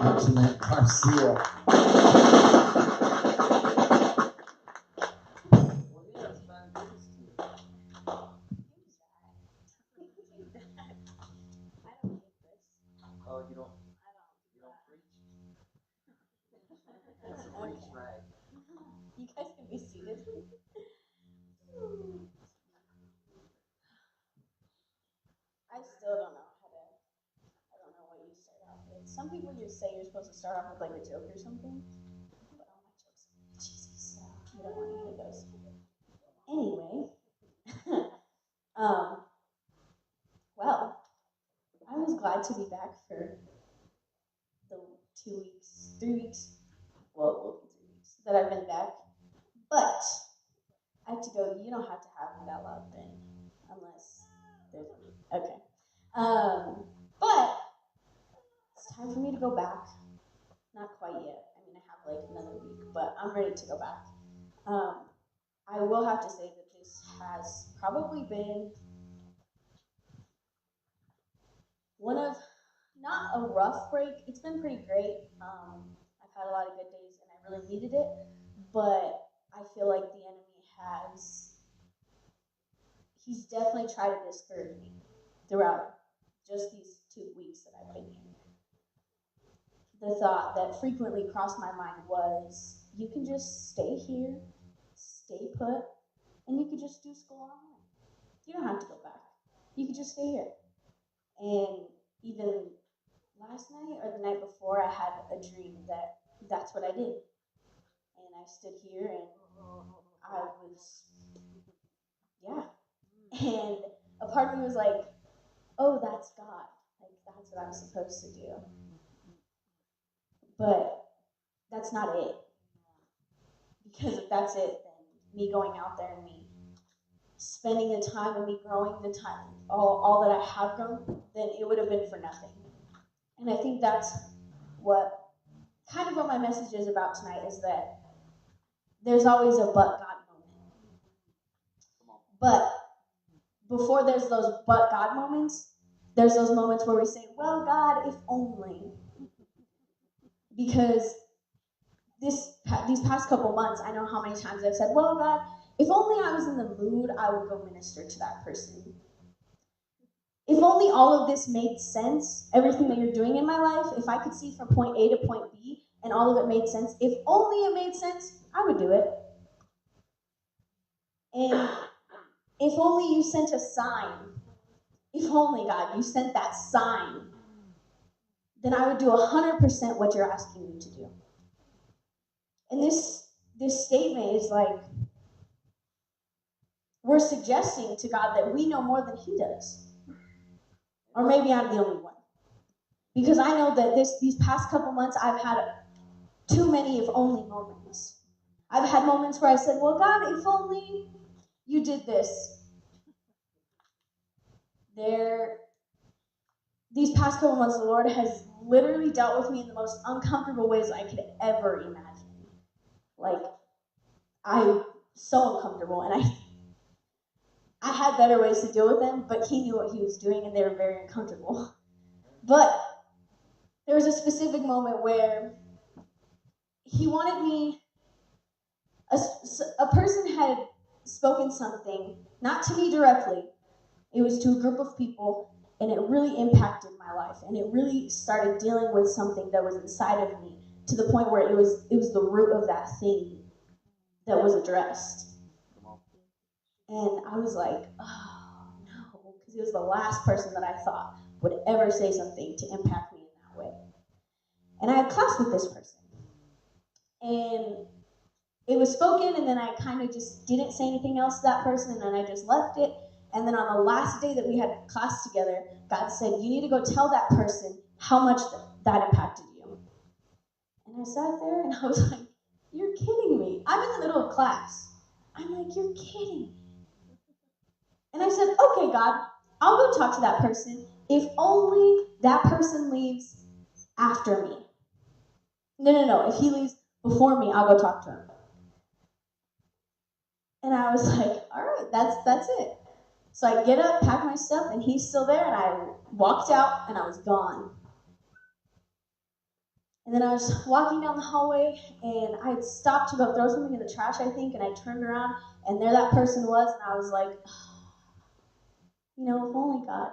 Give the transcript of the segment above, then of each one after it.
Antoinette Garcia. Oh, you don't preach? It's a preach rag. You guys can be seated. I still don't know how to. I don't know what you start off with. Some people just say you're supposed to start off with like a joke or something, but all my jokes are Jesus, so you don't want to hear those. Anyway, um, well, I was glad to be back for the 2 weeks, 3 weeks. Well, it will be 3 weeks that I've been back, but I have to go. You don't have to have that loud thing, unless there's okay. But it's time for me to go back. Not quite yet. I mean, I have like another week, but I'm ready to go back. I will have to say that this has probably been one of, not a rough break. It's been pretty great. I've had a lot of good days, and I really needed it. But I feel like the enemy he's definitely tried to discourage me throughout just these 2 weeks that I've been here. The thought that frequently crossed my mind was, you can just stay here, stay put, and you could just do school online. You don't have to go back. You could just stay here. And even last night or the night before, I had a dream that that's what I did. And I stood here and I was, yeah. And a part of me was like, oh, that's God. Like, that's what I'm supposed to do. But that's not it. Because if that's it, then me going out there and me spending the time and me growing the time, all that I have grown, then it would have been for nothing. And I think that's what my message is about tonight, is that there's always a but God moment. But before there's those but God moments, there's those moments where we say, well, God, if only. Because these past couple months, I know how many times I've said, well, God, if only I was in the mood, I would go minister to that person. If only all of this made sense, everything that you're doing in my life, if I could see from point A to point B and all of it made sense, if only it made sense, I would do it. And if only you sent a sign, if only, God, you sent that sign, then I would do 100% what you're asking me to do. And this statement is like, we're suggesting to God that we know more than he does. Or maybe I'm the only one. Because I know that these past couple months, I've had too many if only moments. I've had moments where I said, well, God, if only you did this. These past couple months, the Lord has literally dealt with me in the most uncomfortable ways I could ever imagine. Like, I'm so uncomfortable, and I had better ways to deal with them, but he knew what he was doing, and they were very uncomfortable. But there was a specific moment where he wanted me, a person had spoken something, not to me directly, it was to a group of people, and it really impacted my life, and it really started dealing with something that was inside of me, to the point where it was the root of that thing that was addressed. And I was like, oh no, because it was the last person that I thought would ever say something to impact me in that way. And I had class with this person. And it was spoken, and then I kind of just didn't say anything else to that person, and then I just left it. And then on the last day that we had class together, God said, you need to go tell that person how much that impacted you. And I sat there, and I was like, you're kidding me. I'm in the middle of class. I'm like, you're kidding me. And I said, okay, God, I'll go talk to that person if only that person leaves after me. No. If he leaves before me, I'll go talk to him. And I was like, all right, that's it. So I get up, pack my stuff, and he's still there, and I walked out, and I was gone. And then I was walking down the hallway, and I had stopped to go throw something in the trash, I think, and I turned around, and there that person was, and I was like, if only God.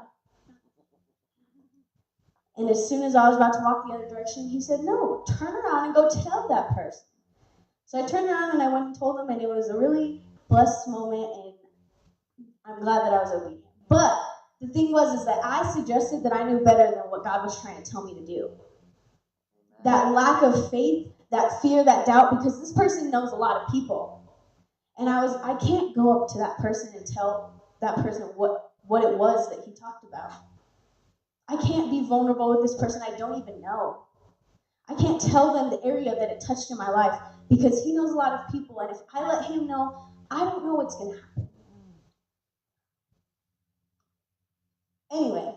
And as soon as I was about to walk the other direction, he said, no, turn around and go tell that person. So I turned around and I went and told him, and it was a really blessed moment, and I'm glad that I was obedient. But the thing is that I suggested that I knew better than what God was trying to tell me to do. That lack of faith, that fear, that doubt, because this person knows a lot of people. And I can't go up to that person and tell that person what it was that he talked about. I can't be vulnerable with this person I don't even know. I can't tell them the area that it touched in my life because he knows a lot of people, and if I let him know, I don't know what's going to happen. Anyway,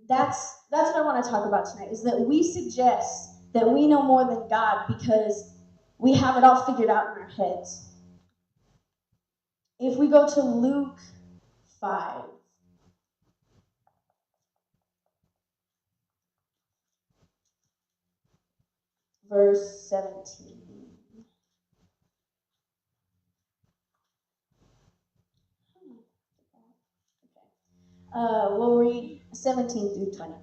that's what I want to talk about tonight, is that we suggest that we know more than God because we have it all figured out in our heads. If we go to Luke 5, verse 17. We'll read 17 through 20.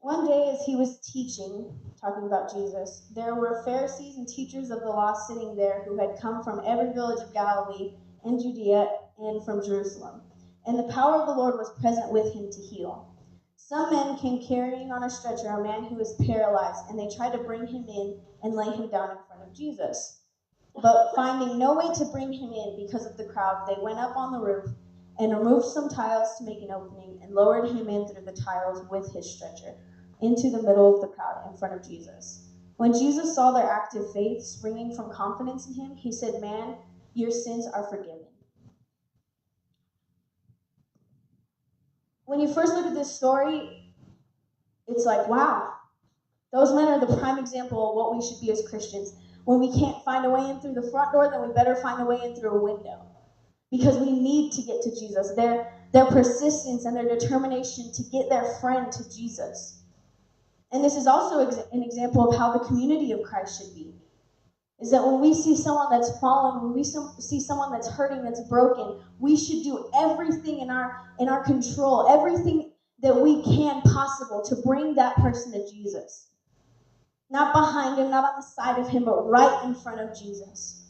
One day as he was teaching, talking about Jesus, there were Pharisees and teachers of the law sitting there who had come from every village of Galilee and Judea and from Jerusalem. And the power of the Lord was present with him to heal. Some men came carrying on a stretcher a man who was paralyzed, and they tried to bring him in and lay him down in front of Jesus. But finding no way to bring him in because of the crowd, they went up on the roof and removed some tiles to make an opening and lowered him in through the tiles with his stretcher into the middle of the crowd in front of Jesus. When Jesus saw their active faith springing from confidence in him, he said, "Man, your sins are forgiven." When you first look at this story, it's like, wow, those men are the prime example of what we should be as Christians. When we can't find a way in through the front door, then we better find a way in through a window. Because we need to get to Jesus. Their persistence and their determination to get their friend to Jesus. And this is also an example of how the community of Christ should be. Is that when we see someone that's fallen, when we see someone that's hurting, that's broken, we should do everything in our control, everything that we can possible to bring that person to Jesus. Not behind him, not on the side of him, but right in front of Jesus.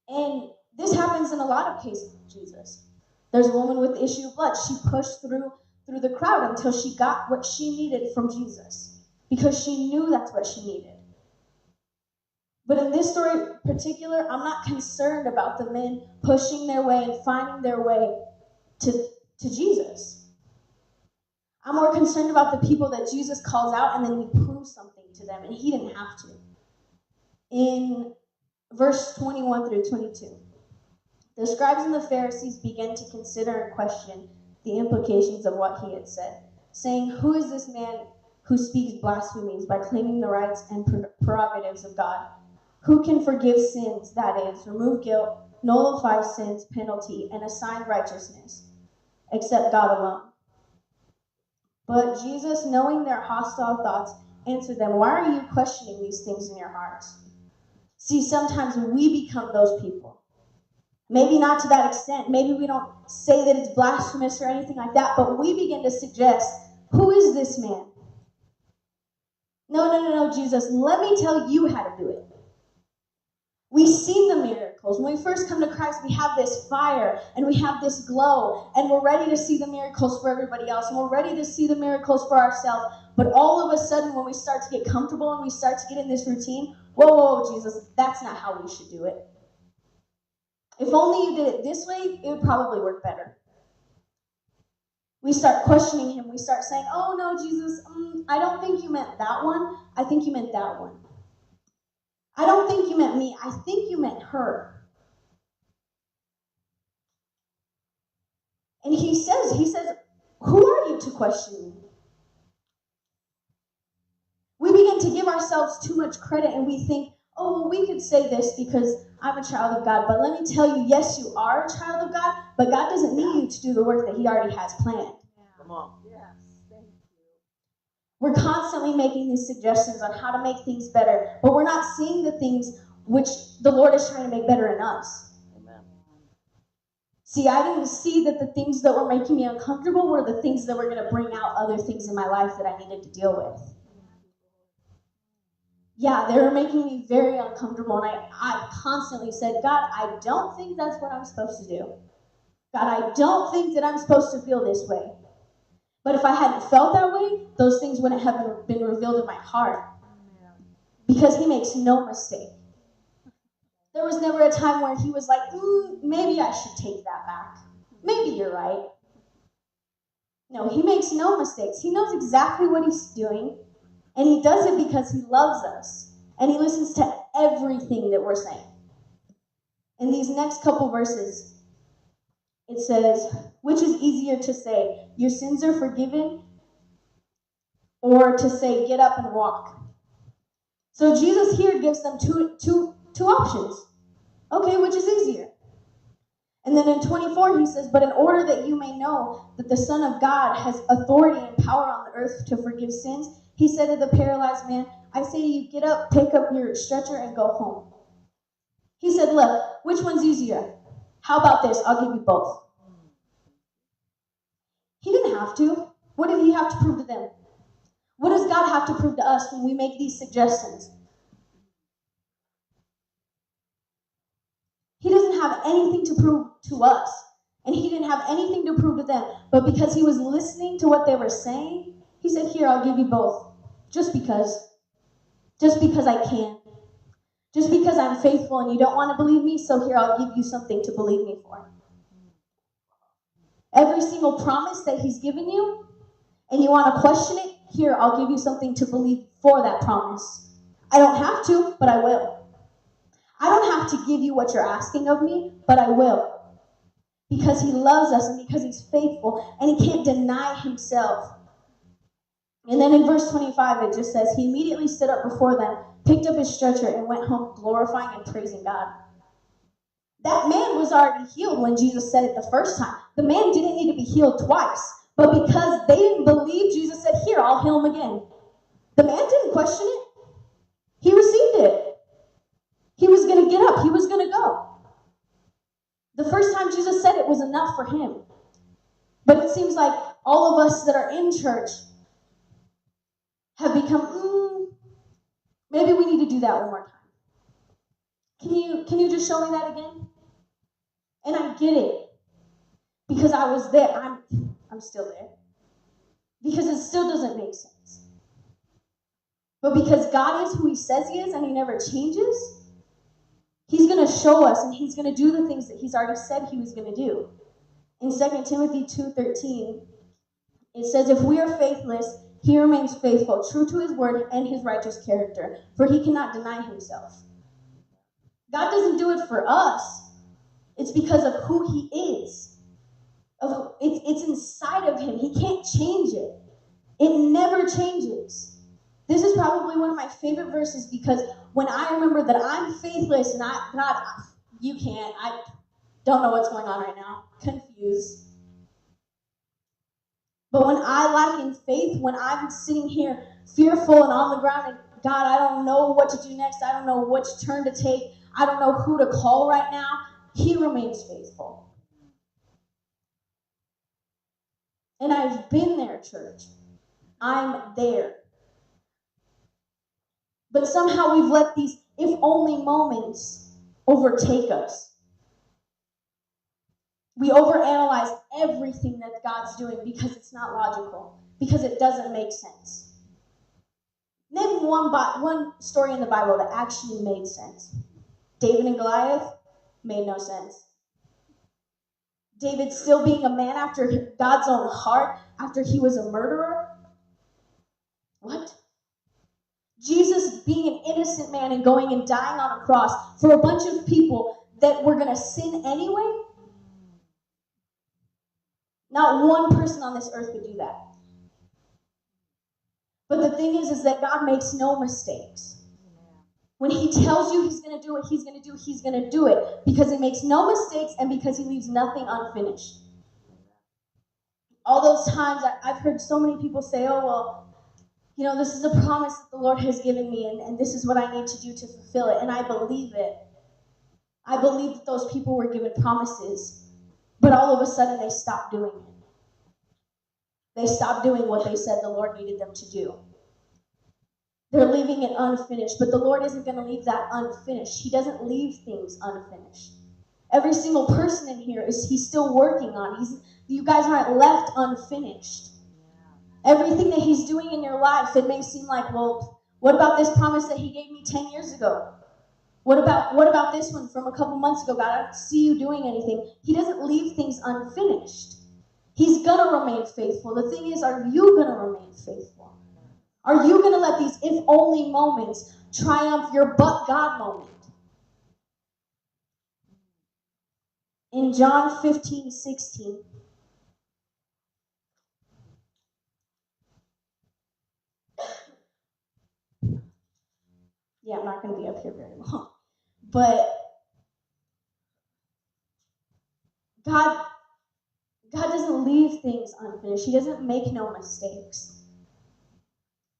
And this happens in a lot of cases with Jesus. There's a woman with the issue of blood. She pushed through the crowd until she got what she needed from Jesus because she knew that's what she needed. But in this story in particular, I'm not concerned about the men pushing their way and finding their way to Jesus. I'm more concerned about the people that Jesus calls out and then he proves something to them, and he didn't have to. In verse 21 through 22, the scribes and the Pharisees began to consider and question the implications of what he had said, saying, "Who is this man who speaks blasphemies by claiming the rights and prerogatives of God? Who can forgive sins, that is, remove guilt, nullify sins, penalty, and assign righteousness, except God alone?" But Jesus, knowing their hostile thoughts, answered them, "Why are you questioning these things in your hearts?" See, sometimes we become those people. Maybe not to that extent. Maybe we don't say that it's blasphemous or anything like that, but we begin to suggest, who is this man? No, Jesus, let me tell you how to do it. We've seen the miracles. When we first come to Christ, we have this fire and we have this glow, and we're ready to see the miracles for everybody else, and we're ready to see the miracles for ourselves. But all of a sudden, when we start to get comfortable and we start to get in this routine, whoa, Jesus, that's not how we should do it. If only you did it this way, it would probably work better. We start questioning him. We start saying, "Oh no, Jesus, I don't think you meant that one. I think you meant that one. I don't think you meant me. I think you meant her." And he says, "Who are you to question me?" We begin to give ourselves too much credit, and we think, "Oh, well, we could say this because I'm a child of God." But let me tell you, yes, you are a child of God, but God doesn't need you to do the work that he already has planned. Come on. Yes. Thank you. We're constantly making these suggestions on how to make things better, but we're not seeing the things which the Lord is trying to make better in us. Amen. See, I didn't see that the things that were making me uncomfortable were the things that were going to bring out other things in my life that I needed to deal with. Yeah, they were making me very uncomfortable, and I constantly said, God, I don't think that's what I'm supposed to do. God, I don't think that I'm supposed to feel this way. But if I hadn't felt that way, those things wouldn't have been revealed in my heart. Because he makes no mistake. There was never a time where he was like, maybe I should take that back. Maybe you're right. No, he makes no mistakes. He knows exactly what he's doing, and he does it because he loves us, and he listens to everything that we're saying. In these next couple verses, it says, which is easier to say, your sins are forgiven, or to say, get up and walk? So Jesus here gives them two options. Okay, which is easier? And then in 24, he says, but in order that you may know that the Son of God has authority and power on the earth to forgive sins, he said to the paralyzed man, I say to you, get up, pick up your stretcher, and go home. He said, look, which one's easier? How about this? I'll give you both. He didn't have to. What did he have to prove to them? What does God have to prove to us when we make these suggestions? He doesn't have anything to prove to us, and he didn't have anything to prove to them. But because he was listening to what they were saying, he said, here, I'll give you both. Just because. Just because I can. Just because I'm faithful and you don't want to believe me, so here, I'll give you something to believe me for. Every single promise that he's given you, and you want to question it, here, I'll give you something to believe for that promise. I don't have to, but I will. I don't have to give you what you're asking of me, but I will. Because he loves us and because he's faithful and he can't deny himself. And then in verse 25, it just says, he immediately stood up before them, picked up his stretcher, and went home glorifying and praising God. That man was already healed when Jesus said it the first time. The man didn't need to be healed twice. But because they didn't believe, Jesus said, here, I'll heal him again. The man didn't question it. He received it. He was going to get up. He was going to go. The first time Jesus said it was enough for him. But it seems like all of us that are in church have become, maybe we need to do that one more time. Can you just show me that again? And I get it. Because I was there. I'm still there. Because it still doesn't make sense. But because God is who he says he is and he never changes, he's going to show us and he's going to do the things that he's already said he was going to do. In 2 Timothy 2:13, it says, if we are faithless, he remains faithful, true to his word and his righteous character, for he cannot deny himself. God doesn't do it for us. It's because of who he is. It's inside of him. He can't change it. It never changes. This is probably one of my favorite verses because when I remember that I'm faithless and God, you can't. I don't know what's going on right now. Confused. But when I lack in faith, when I'm sitting here fearful and on the ground and God, I don't know what to do next. I don't know which turn to take. I don't know who to call right now. He remains faithful. And I've been there, church. I'm there. But somehow we've let these if only moments overtake us. We overanalyze everything that God's doing because it's not logical, because it doesn't make sense. Name one story in the Bible that actually made sense. David and Goliath made no sense. David still being a man after God's own heart, after he was a murderer. What? Jesus being an innocent man and going and dying on a cross for a bunch of people that were going to sin anyway? Not one person on this earth would do that. But the thing is that God makes no mistakes. When he tells you he's going to do what he's going to do, he's going to do it because he makes no mistakes and because he leaves nothing unfinished. All those times I've heard so many people say, oh, well, This is a promise that the Lord has given me, and this is what I need to do to fulfill it. And I believe it. I believe that those people were given promises, but all of a sudden they stopped doing it. They stopped doing what they said the Lord needed them to do. They're leaving it unfinished, but the Lord isn't going to leave that unfinished. He doesn't leave things unfinished. Every single person in here he's still working on. You guys aren't left unfinished. Everything that he's doing in your life, it may seem like, well, what about this promise that he gave me 10 years ago? What about this one from a couple months ago? God, I don't see you doing anything. He doesn't leave things unfinished. He's going to remain faithful. The thing is, are you going to remain faithful? Are you going to let these if-only moments triumph your but-God moment? In John 15:16, yeah, I'm not going to be up here very long, but God doesn't leave things unfinished. He doesn't make no mistakes.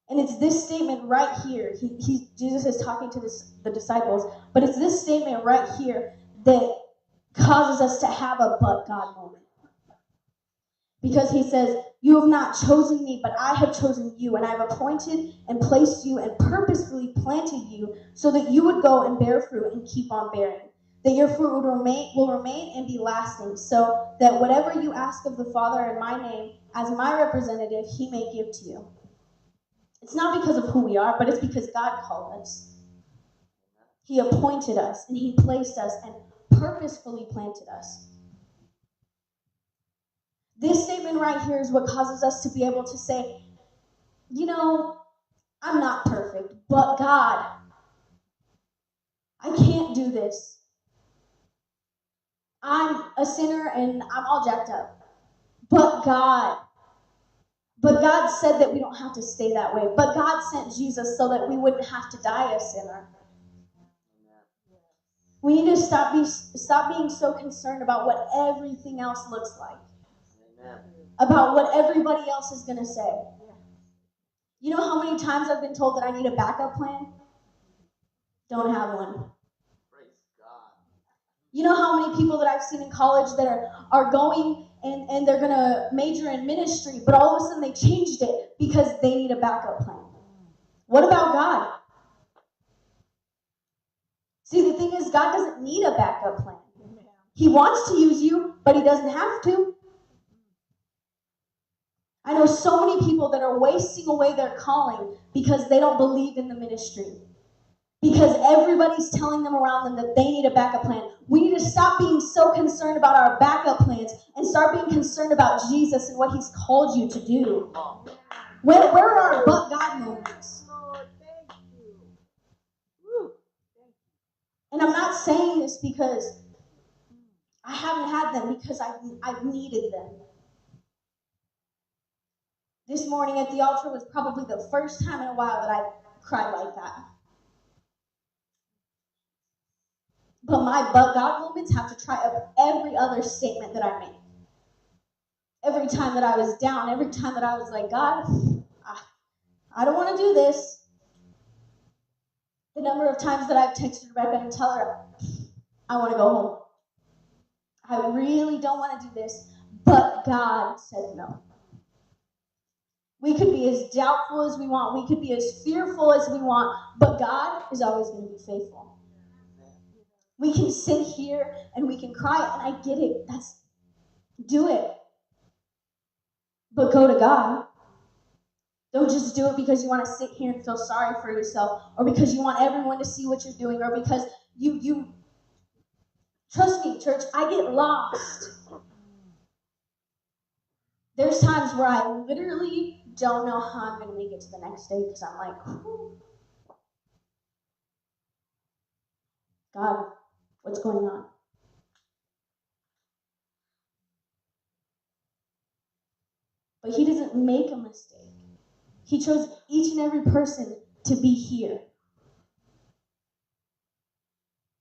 And it's this statement right here. Jesus is talking to the disciples, but it's this statement right here that causes us to have a but God moment. Because he says, you have not chosen me, but I have chosen you, and I have appointed and placed you and purposefully planted you so that you would go and bear fruit and keep on bearing. That your fruit will remain and be lasting, so that whatever you ask of the Father in my name, as my representative, he may give to you. It's not because of who we are, but it's because God called us. He appointed us, and he placed us and purposefully planted us. This statement right here is what causes us to be able to say, I'm not perfect, but God, I can't do this. I'm a sinner and I'm all jacked up. But God said that we don't have to stay that way. But God sent Jesus so that we wouldn't have to die a sinner. We need to stop being so concerned about what everything else looks like. About what everybody else is going to say. You know how many times I've been told that I need a backup plan? Don't have one. Praise God. You know how many people that I've seen in college that are going and they're going to major in ministry, but all of a sudden they changed it because they need a backup plan. What about God? See, the thing is, God doesn't need a backup plan. He wants to use you, but he doesn't have to. I know so many people that are wasting away their calling because they don't believe in the ministry. Because everybody's telling them around them that they need a backup plan. We need to stop being so concerned about our backup plans and start being concerned about Jesus and what he's called you to do. Where are our but God moments? And I'm not saying this because I haven't had them, because I've needed them. This morning at the altar was probably the first time in a while that I cried like that. But my but God moments have to try up every other statement that I make. Every time that I was down, every time that I was like, God, I don't want to do this. The number of times that I've texted Rebecca and tell her, I want to go home. I really don't want to do this. But God said no. We could be as doubtful as we want. We could be as fearful as we want. But God is always going to be faithful. We can sit here and we can cry, and I get it. Do it. But go to God. Don't just do it because you want to sit here and feel sorry for yourself, or because you want everyone to see what you're doing, or because you trust me, church, I get lost. There's times where I literally don't know how I'm going to make it to the next day because I'm like, God, what's going on? But he doesn't make a mistake. He chose each and every person to be here.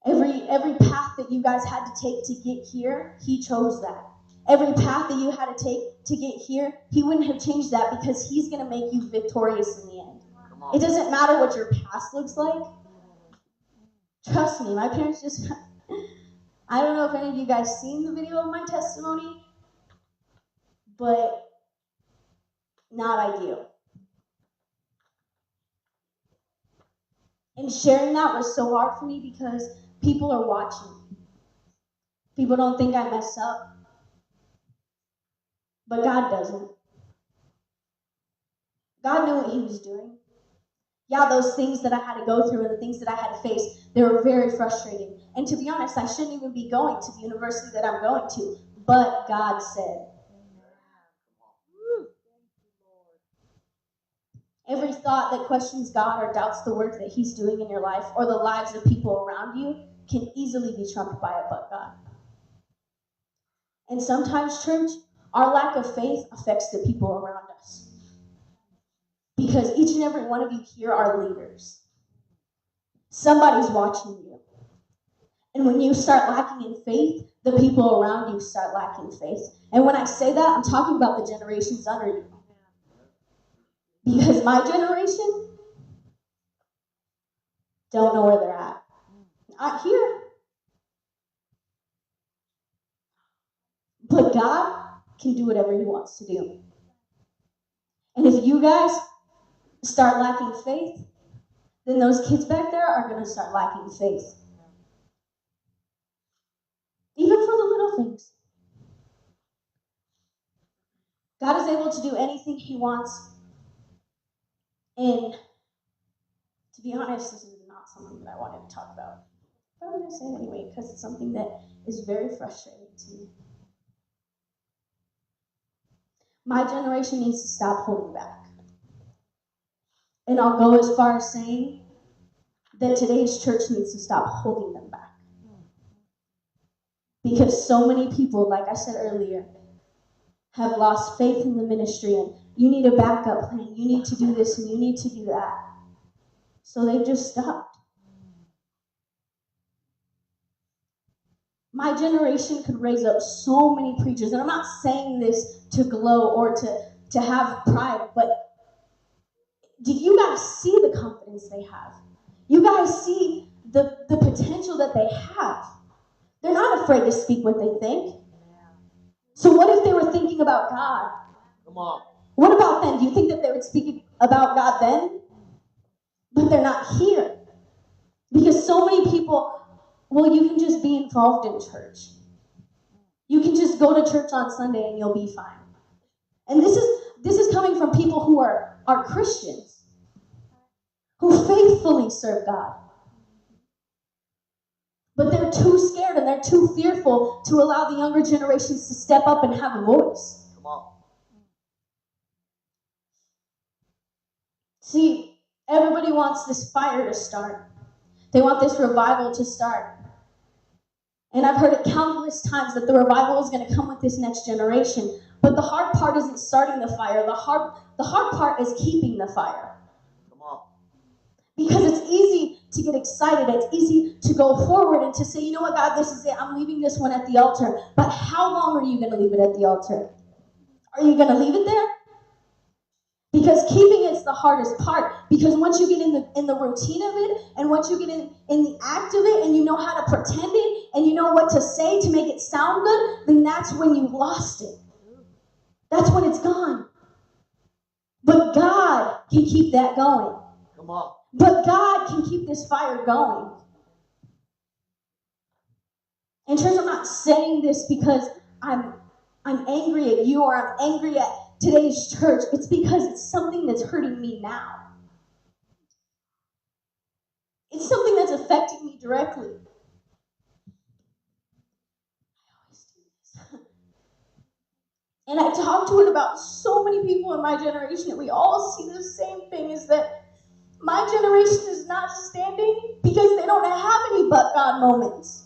Every path that you guys had to take to get here, he chose that. every path that you had to take to get here, he wouldn't have changed that because he's going to make you victorious in the end. It doesn't matter what your past looks like. Trust me, my parents just... I don't know if any of you guys seen the video of my testimony, but not ideal. And sharing that was so hard for me because people are watching. People don't think I mess up, but God doesn't. God knew what he was doing. Yeah, those things that I had to go through and the things that I had to face, they were very frustrating. And to be honest, I shouldn't even be going to the university that I'm going to, but God said. Every thought that questions God or doubts the work that he's doing in your life or the lives of people around you can easily be trumped by a but God. And sometimes, church, our lack of faith affects the people around us. Because each and every one of you here are leaders. Somebody's watching you. And when you start lacking in faith, the people around you start lacking faith. And when I say that, I'm talking about the generations under you. Because my generation don't know where they're at. Not here. But God can do whatever he wants to do. And if you guys start lacking faith, then those kids back there are going to start lacking faith. Even for the little things. God is able to do anything he wants. And to be honest, this is not something that I wanted to talk about. But I'm going to say it anyway because it's something that is very frustrating to me. My generation needs to stop holding back. And I'll go as far as saying that today's church needs to stop holding them back. Because so many people, like I said earlier, have lost faith in the ministry and you need a backup plan, you need to do this and you need to do that. So they've just stopped. My generation could raise up so many preachers, and I'm not saying this to glow or to have pride, but do you guys see the confidence they have? You guys see the potential that they have. They're not afraid to speak what they think. So what if they were thinking about God? Come on. What about then? Do you think that they would speak about God then? But they're not here. Because so many people, well, you can just be involved in church. You can just go to church on Sunday and you'll be fine. And this is coming from people who are Christians, who faithfully serve God. But they're too scared and they're too fearful to allow the younger generations to step up and have a voice. Come on. See, everybody wants this fire to start. They want this revival to start. And I've heard it countless times that the revival is going to come with this next generation. But the hard part isn't starting the fire. The hard part is keeping the fire. Come on. Because it's easy to get excited. It's easy to go forward and to say, you know what, God, this is it. I'm leaving this one at the altar. But how long are you going to leave it at the altar? Are you going to leave it there? Because keeping it's the hardest part. Because once you get in the routine of it, and once you get in the act of it, and you know how to pretend it, and you know what to say to make it sound good, then that's when you've lost it. That's when it's gone. But God can keep that going. Come on. But God can keep this fire going. And church, I'm not saying this because I'm angry at you or I'm angry at today's church. It's because it's something that's hurting me now. It's something that's affecting me directly. I always do this. And I talk to it about so many people in my generation, and we all see the same thing, is that my generation is not standing because they don't have any but God moments.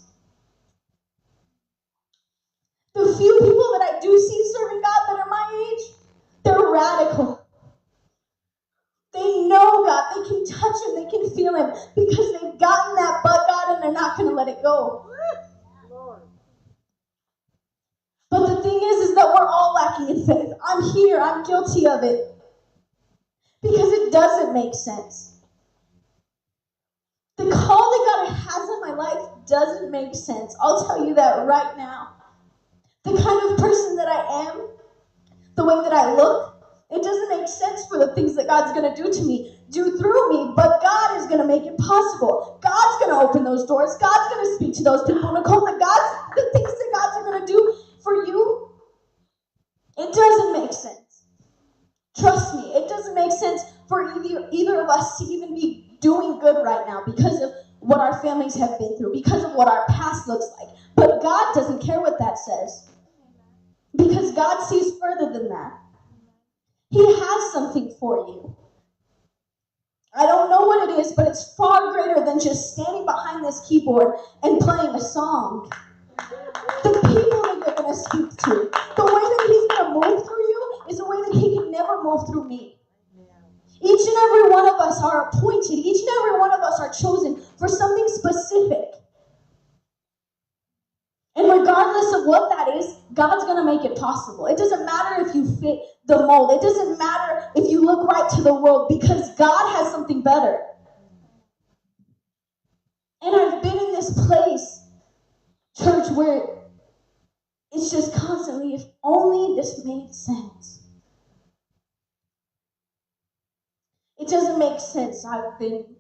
The few people that I do see serving God that are my age, they're radical. They know God. They can touch Him. They can feel Him because they've gotten that but God and they're not going to let it go. But the thing is that we're all lacking in faith. I'm here. I'm guilty of it. Because it doesn't make sense. The call that God has on my life doesn't make sense. I'll tell you that right now. The kind of person that I am, the way that I look, it doesn't make sense for the things that God's going to do through me, but God is going to make it possible. God's going to open those doors. God's going to speak to those people. Nicole, the things that God's going to do for you, it doesn't make sense. Trust me, it doesn't make sense for either of us to even be doing good right now because of what our families have been through, because of what our past looks like. But God doesn't care what that says, because God sees further than that. He has something for you. I don't know what it is, but it's far greater than just standing behind this keyboard and playing a song. The people that you're going to speak to, the way that He's going to move through you is a way that He can never move through me. Each and every one of us are appointed. Each and every one of us are chosen for something specific. And regardless of what that is, God's going to make it possible. It doesn't matter if you fit the mold. It doesn't matter if you look right to the world, because God has something better. And I've been in this place, church, where it's just constantly, if only this made sense. It doesn't make sense. I've been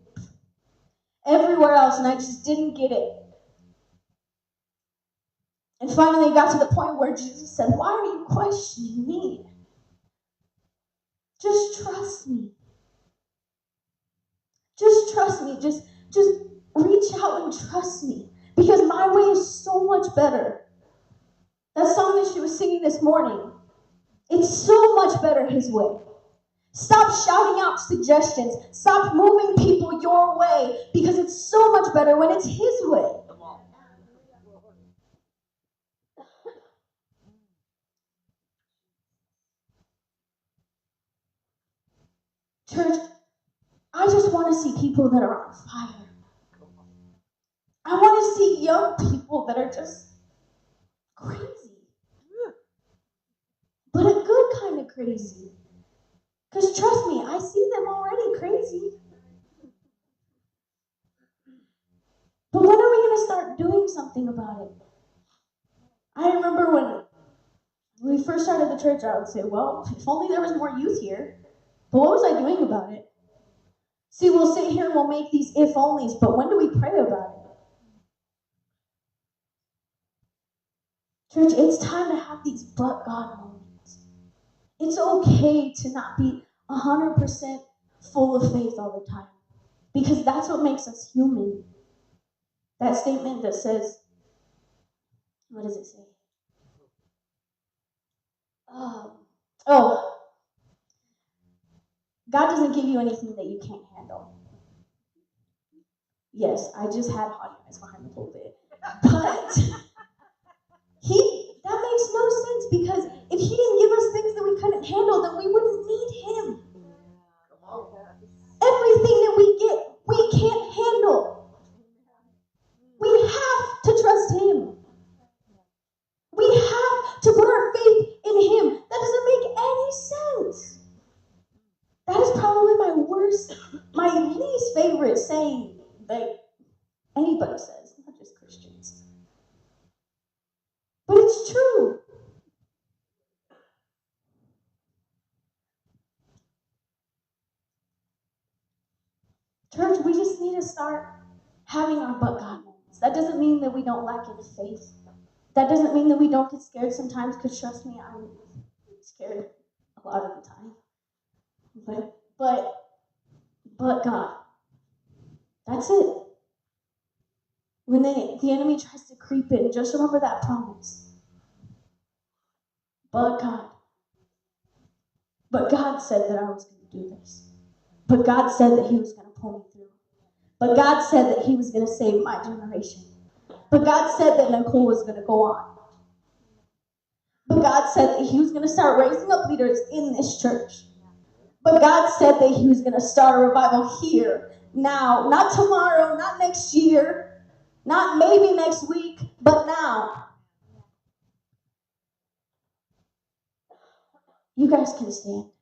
everywhere else and I just didn't get it. And finally it got to the point where Jesus said, "Why are you questioning me? Just trust me. Just trust me. Just reach out and trust me. Because my way is so much better." That song that she was singing this morning, it's so much better His way. Stop shouting out suggestions. Stop moving people your way, because it's so much better when it's His way. Church, I just want to see people that are on fire. I want to see young people that are just crazy. But a good kind of crazy. Because trust me, I see them already crazy. But when are we going to start doing something about it? I remember when we first started the church, I would say, well, if only there was more youth here. But what was I doing about it? See, we'll sit here and we'll make these if-onlys, but when do we pray about it? Church, it's time to have these but God moments. It's okay to not be 100% full of faith all the time, because that's what makes us human. That statement that says, what does it say? God doesn't give you anything that you can't handle. Yes, I just had hot eyes behind the pulpit. But that makes no sense, because if He didn't give us things that we couldn't handle, then we wouldn't need Him. Everything that we get, we can't handle. We have to trust Him. We have to put our faith in Him. That doesn't make any sense. That is probably my least favorite saying that anybody says, not just Christians. But it's true. Church, we just need to start having our but God moments. That doesn't mean that we don't lack in faith. That doesn't mean that we don't get scared sometimes, because trust me, I'm scared a lot of the time. But God. That's it. When the enemy tries to creep in, just remember that promise. But God. But God said that I was going to do this. But God said that He was going to pull me through. But God said that He was going to save my generation. But God said that Nicole was going to go on. But God said that He was going to start raising up leaders in this church. But God said that He was going to start a revival here, now, not tomorrow, not next year, not maybe next week, but now. You guys can stand.